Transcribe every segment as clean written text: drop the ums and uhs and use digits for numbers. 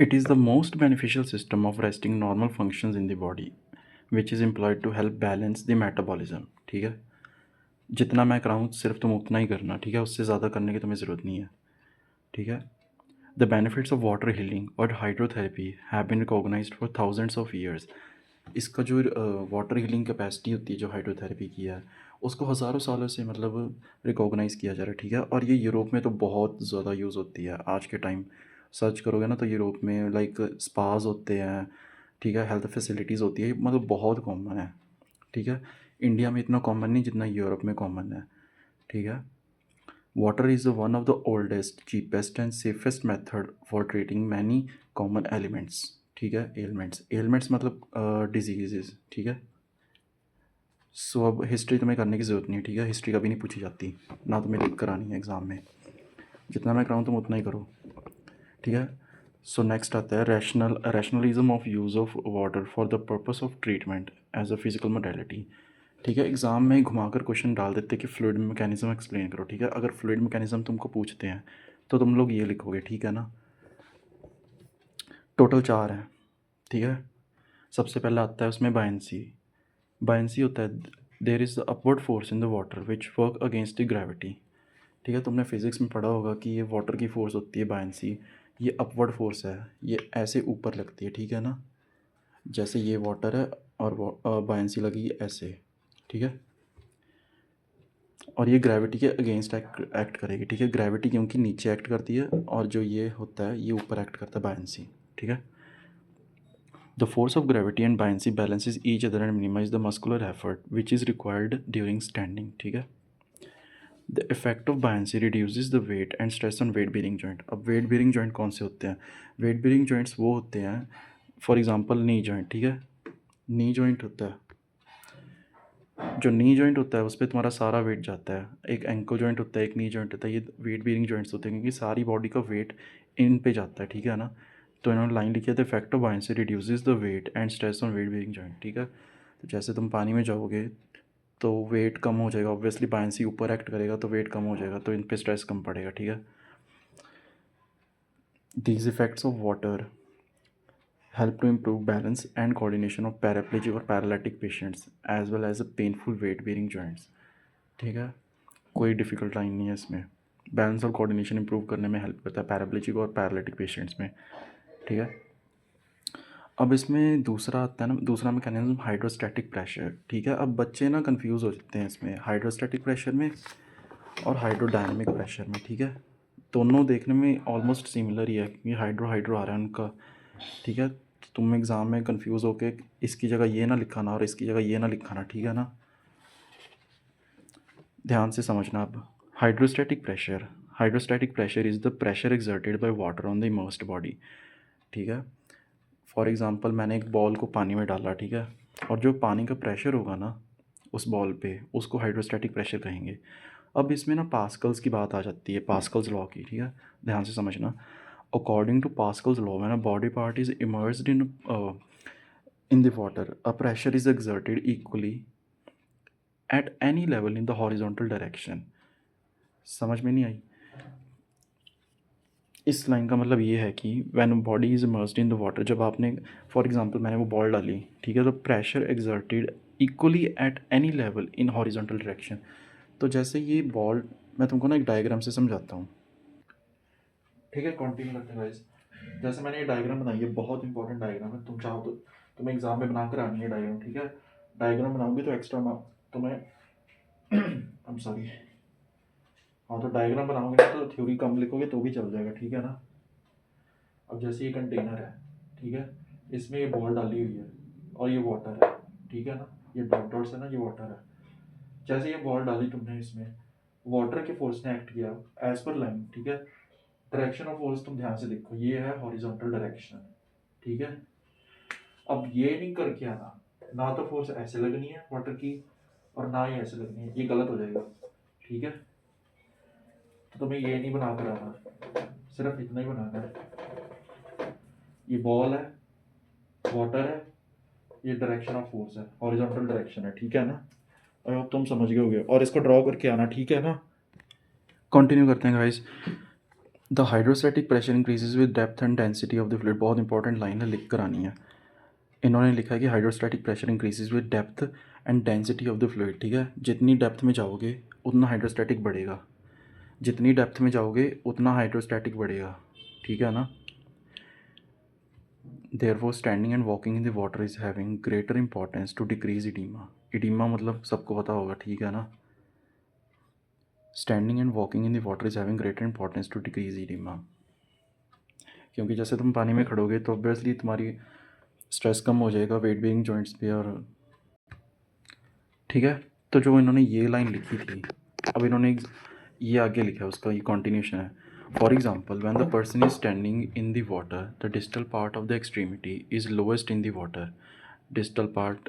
It is the most beneficial system of resting normal functions in the body, which is employed to help balance the metabolism. ठीक है, जितना मैं कराऊँ सिर्फ तुम उतना ही करना, ठीक है, उससे ज़्यादा करने की तुम्हें ज़रूरत नहीं है, ठीक है. The benefits of water healing और hydrotherapy have been recognised for thousands of years. इसका जो वाटर हीलिंग कैपेसिटी होती है जो हाइड्रोथेरेपी की है, उसको हज़ारों सालों से मतलब रिकॉग्नाइज़ किया जा रहा है, ठीक है. और ये यूरोप में तो बहुत ज़्यादा यूज़ होती है आज के टाइम. सर्च करोगे ना तो यूरोप में लाइक स्पाज होते हैं, ठीक है, हेल्थ फैसिलिटीज़ होती है, मतलब बहुत कॉमन है, ठीक है. इंडिया में इतना कॉमन नहीं जितना यूरोप में कॉमन है, ठीक है. Water is one of the oldest cheapest and safest method for treating many common elements, ठीक है. एलिमेंट्स एलिमेंट्स मतलब डिजीज़, ठीक है. सो अब हिस्ट्री तुम्हें करने की ज़रूरत नहीं है, ठीक है. हिस्ट्री कभी नहीं पूछी जाती, ना तुम्हें लिख कर आनी है एग्ज़ाम में. जितना मैं कराऊँ तुम उतना ही करो, ठीक है. सो नेक्स्ट आता है rationalism of use of water for the purpose of treatment as a physical modality, ठीक है. एग्ज़ाम में घुमाकर क्वेश्चन डाल देते हैं कि फ्लूइड मैकेनिज्म एक्सप्लेन करो, ठीक है. अगर फ्लूइड मैकेनिज्म तुमको पूछते हैं तो तुम लोग ये लिखोगे, ठीक है ना. टोटल 4 हैं, ठीक है. सबसे पहला आता है उसमें बायंसी. बायंसी होता है there is the upward force in the water which work against the gravity, ठीक है. तुमने फिज़िक्स में पढ़ा होगा कि ये वाटर की फ़ोर्स होती है बायंसी, ये अपवर्ड फोर्स है, ये ऐसे ऊपर लगती है, ठीक है ना. जैसे ये वाटर है और बायंसी लगी है ऐसे, ठीक है. और ये ग्रेविटी के अगेंस्ट एक्ट करेगी, ठीक है. ग्रेविटी क्योंकि नीचे एक्ट करती है और जो ये होता है ये ऊपर एक्ट करता है बायंसी, ठीक है. The force of gravity and buoyancy balances each other and minimize the muscular effort which is required during standing, ठीक है. The effect of buoyancy reduces the weight and stress on weight bearing joint. अब weight bearing joint कौन से होते हैं? Weight bearing joints वो होते हैं, फॉर एग्जांपल नी जॉइंट, ठीक है. नी जॉइंट होता है, जो नी जॉइंट होता है उस पर तुम्हारा सारा वेट जाता है. एक एंकल जॉइंट होता है, एक नी जॉइंट होता है, ये वेट बेरिंग जॉइंट्स होते हैं क्योंकि सारी बॉडी का वेट इन पे जाता है, ठीक है ना. तो इन्होंने लाइन लिखी है the effect of buoyancy reduces the weight and stress on weight bearing joint, ठीक है. तो जैसे तुम पानी में जाओगे तो वेट कम हो जाएगा, ऑब्वियसली बायंसी ऊपर एक्ट करेगा तो वेट कम हो जाएगा, तो इन पे स्ट्रेस कम पड़ेगा, ठीक है. These effects of water help to improve balance and coordination of paraplegic or paralytic patients as well as a painful weight bearing joints, ठीक है. कोई डिफ़िकल्ट लाइन नहीं है इसमें. बैलेंस और कोऑर्डिनेशन इंप्रूव करने में हेल्प करता है पैराप्लेजिक और पैरालिटिक पेशेंट्स में, ठीक है. अब इसमें दूसरा आता है ना, दूसरा मैकेनिज्म हाइड्रोस्टैटिक प्रेशर, ठीक है. अब बच्चे ना कंफ्यूज हो जाते हैं इसमें हाइड्रोस्टैटिक प्रेशर में और हाइड्रोडायनेमिक प्रेशर में, ठीक है. दोनों देखने में ऑलमोस्ट सिमिलर ही है क्योंकि हाइड्रो हाइड्रो आ रहा है उनका, ठीक है. तो तुम एग्ज़ाम में कंफ्यूज होके इसकी जगह ये ना लिखाना और इसकी जगह ये ना लिखाना, ठीक है ना. ध्यान से समझना अब. Hydrostatic pressure is the pressure exerted by water on the immersed body, ठीक है. फॉर एग्ज़ाम्पल मैंने एक बॉल को पानी में डाला, ठीक है, और जो पानी का प्रेशर होगा ना उस बॉल पे उसको हाइड्रोस्टैटिक प्रेशर कहेंगे. अब इसमें ना पास्कल्स की बात आ जाती है, पास्कल्स लॉ की, ठीक है. ध्यान से समझना. According to Pascal's law when a body part is immersed in the water a pressure is exerted equally at any level in the horizontal direction. समझ में नहीं आई? इस लाइन का मतलब ये है कि when body is immersed in the water, जब आपने फॉर एग्जांपल मैंने वो बॉल डाली, ठीक है, तो pressure exerted equally at any level in horizontal direction. तो जैसे ये बॉल, मैं तुमको ना एक डायग्राम से समझाता हूँ, ठीक है. कंटिन्यू करते हैं गाइस. जैसे मैंने ये डायग्राम बनाई है, बहुत इंपॉर्टेंट डायग्राम है, तुम चाहो तो तुम्हें एग्जाम में बनाकर आनी है डायग्राम, ठीक है. डायग्राम बनाओगे तो एक्स्ट्रा तुम्हें आई एम सॉरी, हाँ, तो डायग्राम बनाओगे ना तो थ्योरी कम लिखोगे तो भी चल जाएगा, ठीक है ना. अब जैसे ये कंटेनर है, ठीक है, इसमें ये बॉल डाली हुई है और ये वाटर है, ठीक है ना. ये डॉट डॉट्स है ना, ये वाटर है. जैसे ये बॉल डाली तुमने, इसमें वाटर के फोर्स ने एक्ट किया एज पर लाइन, ठीक है. डायरेक्शन ऑफ फोर्स तुम ध्यान से देखो, ये है हॉरिजॉन्टल डायरेक्शन, ठीक है. अब ये नहीं करके आना, ना तो फोर्स ऐसे लगनी है वाटर की और ना ही ऐसे लगनी है, ये गलत हो जाएगा, ठीक है. तो तुम्हें ये नहीं बना कर आना, सिर्फ इतना ही बनाना है. ये बॉल है, वाटर है, ये डायरेक्शन ऑफ फोर्स है, हॉरिजॉन्टल डायरेक्शन है, ठीक है ना. और तुम समझ गए होगे और इसको ड्रॉ करके आना, ठीक है ना. कंटिन्यू करते हैं guys. The hydrostatic pressure increases with depth and density of the fluid. बहुत इंपॉर्टेंट लाइन है, लिख कर आनी है। इन्होंने लिखा है कि hydrostatic pressure increases with depth and density of the fluid. ठीक है, जितनी डेप्थ में जाओगे उतना हाइड्रोस्टैटिक बढ़ेगा, जितनी डेप्थ में जाओगे उतना हाइड्रोस्टैटिक बढ़ेगा। ठीक है ना। Therefore, standing and walking in the water is having greater importance to decrease edema. Edema मतलब सबको पता होगा, ठीक है ना। Standing and walking in the water is having greater importance to decrease edema. क्योंकि जैसे तुम पानी में खड़ोगे तो ऑब्वियसली तुम्हारी स्ट्रेस कम हो जाएगा वेट बेरिंग जॉइंट्स पे। और ठीक है, तो जो इन्होंने ये लाइन लिखी थी, अब इन्होंने ये आगे लिखा है, उसका ये कॉन्टिन्यूशन है। For example, when the person is standing in the water the distal part of the extremity is lowest in the water. Distal part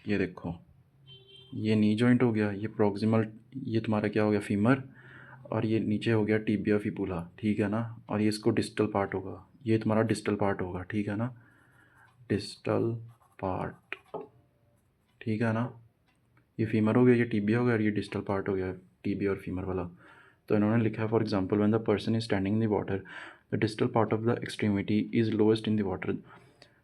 ये देखो, ये नी जॉइंट हो गया, ये प्रॉक्सिमल, ये तुम्हारा क्या हो गया, फीमर, और ये नीचे हो गया टिबिया फिबुला। ठीक है ना। और ये इसको डिस्टल पार्ट होगा, ये तुम्हारा डिस्टल पार्ट होगा। ठीक है ना, डिस्टल पार्ट। ठीक है ना, ये फीमर हो गया, ये टिबिया हो गया, और ये डिस्टल पार्ट हो गया टिबिया और फीमर वाला। तो इन्होंने लिखा है for example when the person is standing in the water the distal part of the extremity is lowest in the water.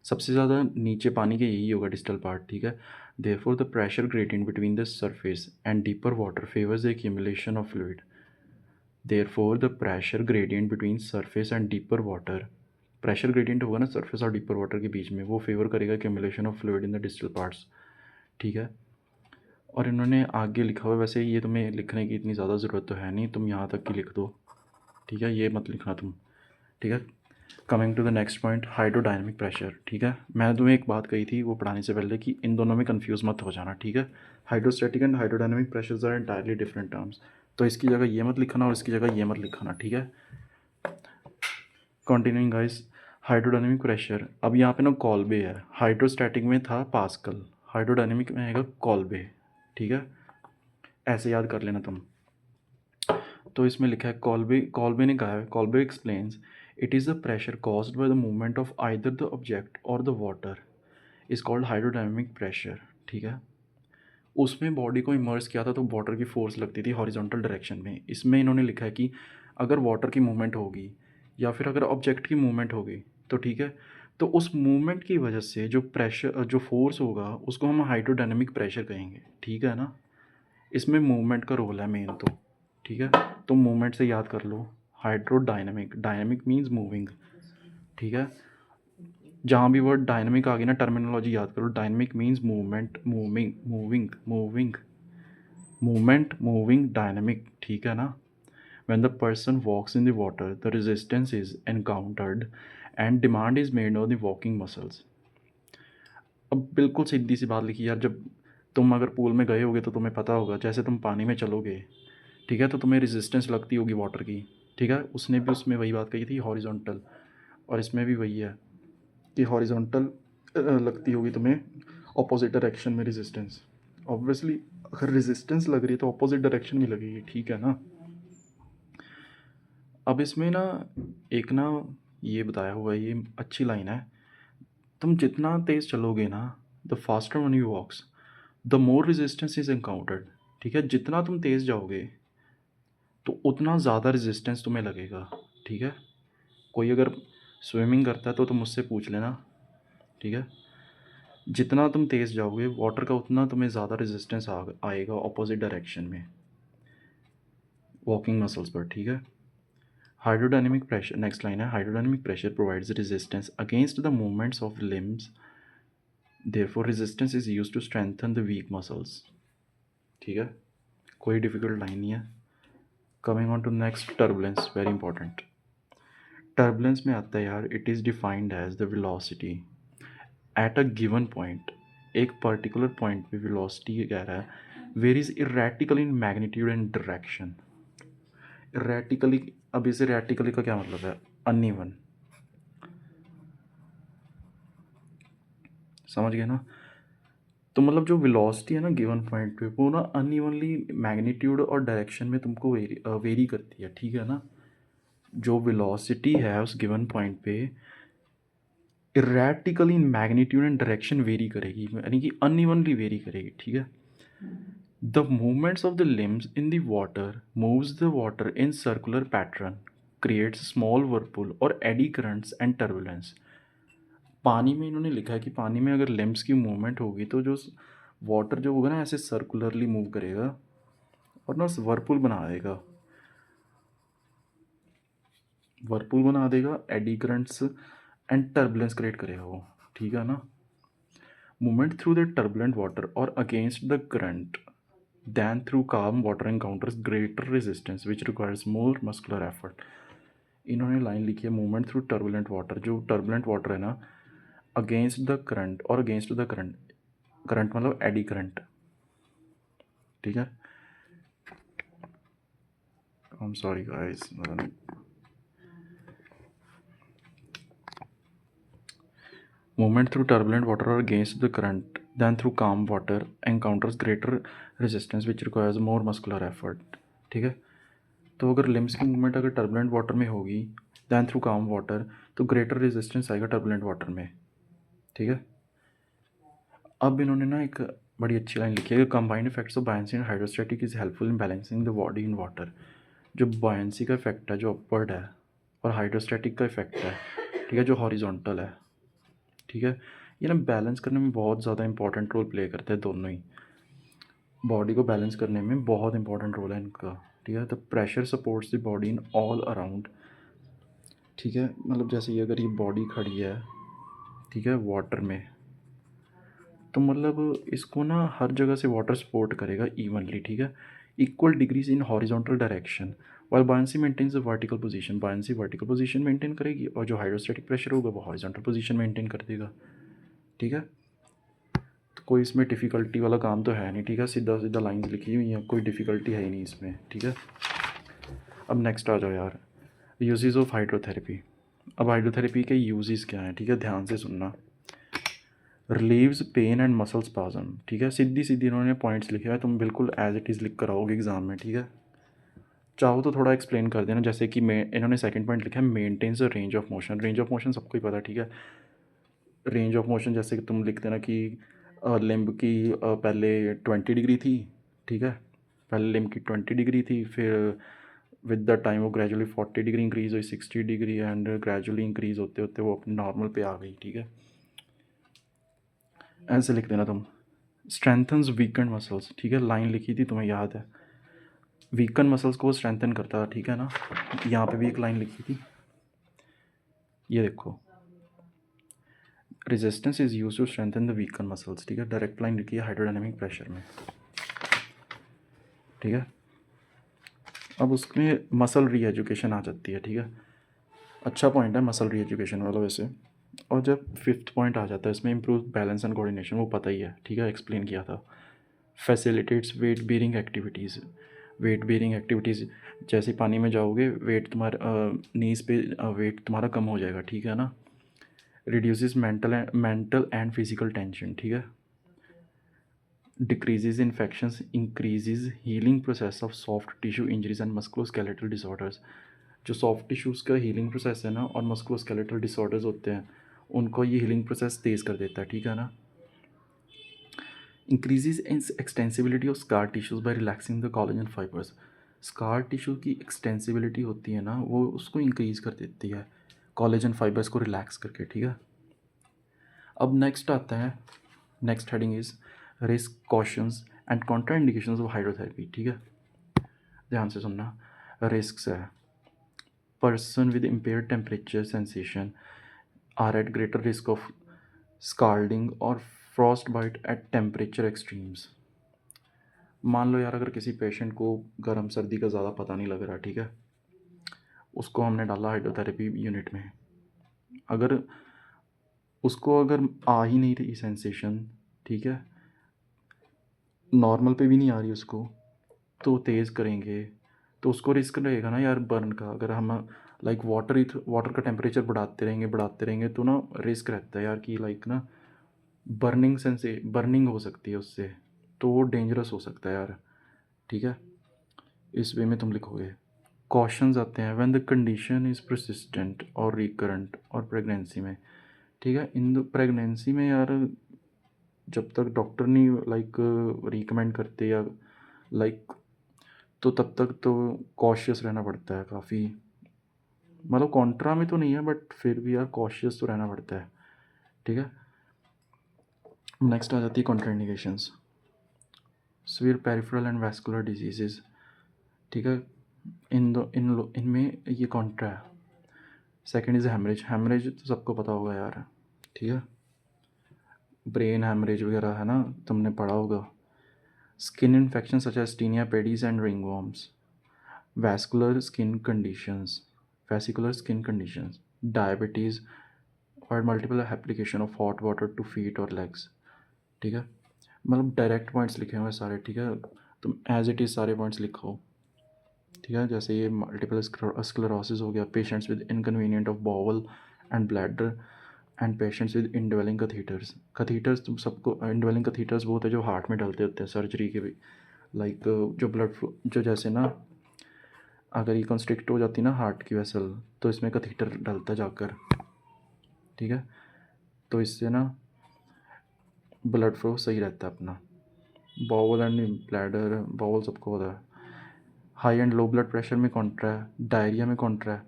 सबसे ज़्यादा नीचे पानी के यही होगा डिस्टल पार्ट। ठीक है। Therefore the pressure gradient between the surface and deeper water favours the accumulation of fluid. Therefore the pressure gradient between surface and deeper water, pressure gradient होगा ना सरफेस और डीपर वाटर के बीच में, वो favour करेगा accumulation of fluid in the distal parts. ठीक है। और इन्होंने आगे लिखा हुआ, वैसे ये तुम्हें लिखने की इतनी ज़्यादा ज़रूरत तो है नहीं, तुम यहाँ तक की लिख दो। ठीक है, ये मत लिखना तुम। ठीक है। Coming to the next point, hydrodynamic pressure. ठीक है, मैंने तुम्हें एक बात कही थी वो पढ़ाने से पहले कि इन दोनों में कंफ्यूज मत हो जाना। ठीक है, hydrostatic and hydrodynamic pressures are entirely different terms. तो इसकी जगह ये मत लिखना और इसकी जगह ये मत लिखना। ठीक है। कंटिन्यूइंग गाइस, हाइड्रोडायनेमिक प्रेशर, अब यहाँ पे ना कॉल्बे है। हाइड्रोस्टैटिक में था पास्कल, हाइड्रोडायनेमिक में आएगा कॉल्बे। ठीक है, ऐसे याद कर लेना तुम। तो इसमें लिखा है कॉल्बे, कॉल्बे ने कहा है, Colby explains it is the pressure caused by the movement of either the object or the water is called hydrodynamic pressure. ठीक है, उसमें बॉडी को इमर्स किया था तो वाटर की फोर्स लगती थी हॉरिजॉन्टल डायरेक्शन में। इसमें इन्होंने लिखा है कि अगर वाटर की मूवमेंट होगी या फिर अगर ऑब्जेक्ट की मूवमेंट होगी तो ठीक है, तो उस मूवमेंट की वजह से जो प्रेशर, जो फोर्स होगा उसको हम हाइड्रोडायनेमिक प्रेशर कहेंगे। ठीक है ना, इसमें मूवमेंट का रोल है मेन तो। ठीक है, तो मूवमेंट से याद कर लो, हाइड्रोडायनेमिक, डायनेमिक मीन्स मूविंग। ठीक है, जहाँ भी वर्ड डायनेमिक आ गई ना, टर्मिनोलॉजी याद करो। Dynamic means movement, moving, moving, moving, movement, moving, dynamic. ठीक है ना। when the person walks in the water the resistance is encountered and demand is made on the walking muscles। अब बिल्कुल सीधी सी बात लिखी यार, जब तुम अगर पूल में गए होगे तो तुम्हें पता होगा, जैसे तुम पानी में चलोगे, ठीक है, तो तुम्हें रेजिस्टेंस लगती होगी वाटर की। ठीक है, उसने भी उसमें वही बात कही थी हॉरिजॉन्टल, और इसमें भी वही है कि हॉरिजॉन्टल लगती होगी तुम्हें ऑपोजिट डायरेक्शन में रेजिस्टेंस। ऑब्वियसली अगर रेजिस्टेंस लग रही है तो ऑपोजिट डायरेक्शन में लगेगी। ठीक है ना। अब इसमें ना एक ना ये बताया हुआ है, ये अच्छी लाइन है, तुम जितना तेज़ चलोगे ना the faster one you walks the more resistance is encountered. ठीक है, जितना तुम तेज़ जाओगे तो उतना ज़्यादा रेजिस्टेंस तुम्हें लगेगा। ठीक है, कोई अगर स्विमिंग करता है तो तुम मुझसे पूछ लेना। ठीक है, जितना तुम तेज़ जाओगे वाटर का उतना तुम्हें ज़्यादा रेजिस्टेंस आएगा ऑपोजिट डायरेक्शन में वॉकिंग मसल्स पर। ठीक है। हाइड्रोडायनेमिक प्रेशर, नेक्स्ट लाइन है, hydrodynamic pressure provides resistance against the movements of limbs, therefore resistance is used to strengthen the weak muscles. ठीक है, कोई डिफिकल्ट लाइन नहीं है। Coming on to next, turbulence, very important. Turbulence में आता है यार, it is defined as the velocity at a given point, एक पर्टिकुलर पॉइंट पे वेलोसिटी कह रहा है varies erratically in magnitude and direction. Erratically, अब इस इरेटिकली का क्या मतलब है, अनइवन, समझ गए ना। तो मतलब जो वेलोसिटी है ना गिवन पॉइंट पे, वो ना अनइवनली मैग्नीट्यूड और डायरेक्शन में तुमको वेरी करती है। ठीक है ना, जो वेलोसिटी है उस गिवन पॉइंट पे erratically in magnitude and direction vary करेगी, यानी कि अनइवनली वेरी करेगी। ठीक है, the movements of the limbs in the water moves the water in circular pattern, creates small whirlpool और एडी करंट्स एंड टर्बुलेंस। पानी में इन्होंने लिखा है कि पानी में अगर लिम्स की मूवमेंट होगी तो जो वाटर जो होगा ना ऐसे सर्कुलरली मूव करेगा और ना वर्लपूल बना देगा, वर्लपूल बना देगा, eddy currents and turbulence create करेगा वो, ठीक है ना। Movement through the turbulent water or against the current than through calm water encounters greater resistance which requires more muscular effort। इन्होंने लाइन लिखी है मूवमेंट थ्रू टर्बुलेंट वाटर, जो turbulent water है ना अगेंस्ट द करंट और against the current, current मतलब eddy current, ठीक है। I am sorry guys, movement through turbulent water or against the current than through calm water encounters greater resistance which requires more muscular effort, ठीक है। तो अगर limbs की movement अगर turbulent water में होगी दैन थ्रू काम वाटर तो greater resistance आएगा टर्बुलेंट वाटर में, ठीक है। अब इन्होंने ना एक बड़ी अच्छी लाइन लिखी है, combined effects of buoyancy and hydrostatic is helpful in balancing the body in water. जो बायंसी का इफेक्ट है जो अपवर्ड है और हाइड्रोस्टैटिक का इफेक्ट है, ठीक है, जो हॉरिजॉन्टल है, ठीक है, ये ना बैलेंस करने में बहुत ज़्यादा इंपॉर्टेंट रोल प्ले करते हैं दोनों ही। बॉडी को बैलेंस करने में बहुत इंपॉर्टेंट रोल है इनका, ठीक है। The pressure supports the body in all around, ठीक है, मतलब जैसे ये अगर ये बॉडी खड़ी है, ठीक है, वाटर में, तो मतलब इसको ना हर जगह से वाटर सपोर्ट करेगा इवनली, ठीक है, equal degrees in horizontal direction, while buoyancy maintains the vertical position, buoyancy vertical position maintain करेगी और जो हाइड्रोस्टैटिक प्रेशर होगा वो हॉरिजॉन्टल पोजीशन मेंटेन कर देगा, ठीक है। तो कोई इसमें डिफ़िकल्टी वाला काम तो है नहीं, ठीक है, सीधा सीधा लाइंस लिखी हुई हैं, कोई डिफ़िकल्टी है ही नहीं इसमें, ठीक है। अब नेक्स्ट आ जाओ यार, यूजेस ऑफ हाइड्रोथेरेपी। अब हाइड्रोथेरेपी के यूजेस क्या हैं, ठीक है, ध्यान से सुनना। Relieves pain and muscle spasm, ठीक है, सीधी सीधी इन्होंने पॉइंट्स लिखे हुए, तुम बिल्कुल एज इट इज़ लिख कर आओगे एग्जाम में, ठीक है। चाहो तो थोड़ा एक्सप्लेन कर देना, जैसे कि इन्होंने सेकंड पॉइंट लिखा है maintains the range of motion, range of motion सबको ही पता है, ठीक है। रेंज ऑफ मोशन जैसे कि तुम लिख देना कि लिम्ब की पहले 20 डिग्री थी, ठीक है, पहले लिम्ब की 20 डिग्री थी, फिर विद द टाइम वो ग्रेजुअली 40 डिग्री इंक्रीज़ हुई, 60 डिग्री, एंड ग्रेजुअली इंक्रीज़ होते होते वो अपने नॉर्मल पे आ गई, ठीक है। ऐसे लिख देना तुम। स्ट्रेंथन्स वीकेंड मसल्स, ठीक है, लाइन लिखी थी तुम्हें याद है, वीकन मसल्स को स्ट्रेंथन करता है, ठीक है ना। यहाँ पे भी एक लाइन लिखी थी, ये देखो, resistance is use to strengthen the weaken muscles, ठीक है, डायरेक्ट लाइन लिखी है हाइड्रोडायनेमिक प्रेशर में, ठीक है। अब उसमें मसल री एजुकेशन आ जाती है, ठीक है, अच्छा पॉइंट है मसल री एजुकेशन वाला वैसे। और जब फिफ्थ पॉइंट आ जाता है इसमें इम्प्रूव बैलेंस एंड कोऑर्डिनेशन, वो पता ही है, ठीक है, एक्सप्लेन किया था। Facilitates weight bearing activities, weight bearing activities, जैसे पानी में जाओगे वेट तुम्हारा नीज पे वेट तुम्हारा कम हो जाएगा, ठीक है ना। Reduces mental and physical tension, ठीक है। Decreases infections, increases healing process of soft tissue injuries and musculoskeletal disorders. जो सॉफ्ट टिश्यूज़ का हीलिंग प्रोसेस है ना और मस्कुलोस्केलेटल डिसऑर्डर्स होते हैं उनको ये हीलिंग प्रोसेस तेज़ कर देता है, ठीक है ना। Increases in extensibility of scar tissues by relaxing the collagen fibres. Scar tissue की एक्सटेंसिबिलिटी होती है ना वो उसको इंक्रीज़ कर देती है कोलेजन फाइबर्स को रिलैक्स करके, ठीक है। अब नेक्स्ट आता है, next heading is risk cautions and contraindications of hydrotherapy, ठीक है, ध्यान से सुनना। रिस्क है, person with impair temperature sensation are at greater risk of scalding और frostbite at temperature extremes. मान लो यार अगर किसी पेशेंट को गर्म सर्दी का ज़्यादा पता नहीं लग रहा, ठीक है, उसको हमने डाला हाइड्रोथेरेपी यूनिट में, अगर उसको अगर आ ही नहीं रही सेंसेशन, ठीक है, नॉर्मल पे भी नहीं आ रही उसको, तो तेज़ करेंगे तो उसको रिस्क रहेगा ना यार बर्न का। अगर हम लाइक वाटर का टेम्परेचर बढ़ाते रहेंगे तो ना रिस्क रहता है यार कि लाइक ना बर्निंग हो सकती है उससे, तो वो डेंजरस हो सकता है यार, ठीक है। इस वे में तुम लिखोगे। कॉशंस आते हैं when the condition is persistent और रिकरेंट, और प्रेगनेंसी में, ठीक है, इन प्रेगनेंसी में यार जब तक डॉक्टर नहीं लाइक रिकमेंड करते या लाइक तो तब तक तो कॉशियस रहना पड़ता है काफ़ी, मतलब कॉन्ट्रा में तो नहीं है बट फिर भी यार कॉशियस तो रहना पड़ता है, ठीक है। नेक्स्ट आ जाती है contraindications, severe peripheral and vascular diseases, ठीक है। इनमें ये कॉन्ट्रा है। सेकेंड इज़ हेमरेज, हेमरेज तो सबको पता होगा यार, ठीक है, ब्रेन हेमरेज वगैरह है ना, तुमने पढ़ा होगा। Skin infection such as tinea pedis and ringworms, vascular skin conditions, vesicular skin conditions, diabetes और multiple application of hot water to feet और लेग्स, ठीक है। मतलब डायरेक्ट पॉइंट्स लिखे हुए हैं सारे, ठीक है, तुम एज इट इज़ सारे पॉइंट्स लिखो, ठीक है। जैसे ये मल्टीपल स्क्लेरोसिस हो गया, patients with inconvenient of bowel and bladder and patients with indwelling catheters, catheters तुम सबको, इंडवेलिंग कथीटर्स वो होते हैं जो हार्ट में डलते होते हैं सर्जरी के भी, लाइक जो ब्लड फ्लो, जो जैसे ना अगर ये कंस्ट्रिक्ट हो जाती है ना हार्ट की वेसल, तो इसमें कथीटर डलता जाकर, ठीक है, तो इससे ना ब्लड फ्लो सही रहता है अपना। बॉवल एंड ब्लैडर, बॉवल सबको होता है। High and low blood pressure में कॉन्ट्रा है, डायरिया में कॉन्ट्रा है,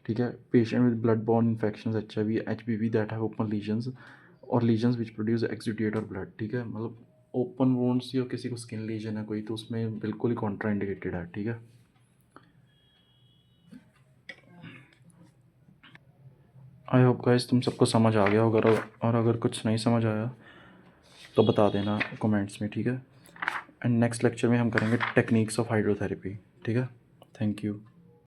ठीक है। Patient with blood born infection, HIV, HBV that have open lesions और लीजन्स विच प्रोड्यूस एक्सुडेट और ब्लड, ठीक है। मतलब ओपन वोन्ड्स या किसी को स्किन लीजन है कोई, तो उसमें बिल्कुल ही कॉन्ट्रा इंडिकेटेड है, ठीक है। आई होप गाइस तुम सबको समझ आ गया होगा, और अगर कुछ नहीं समझ आया तो बता देना कमेंट्स में, ठीक है। एंड नेक्स्ट लेक्चर में हम करेंगे टेक्निक्स ऑफ हाइड्रोथेरेपी, ठीक है। Thank you.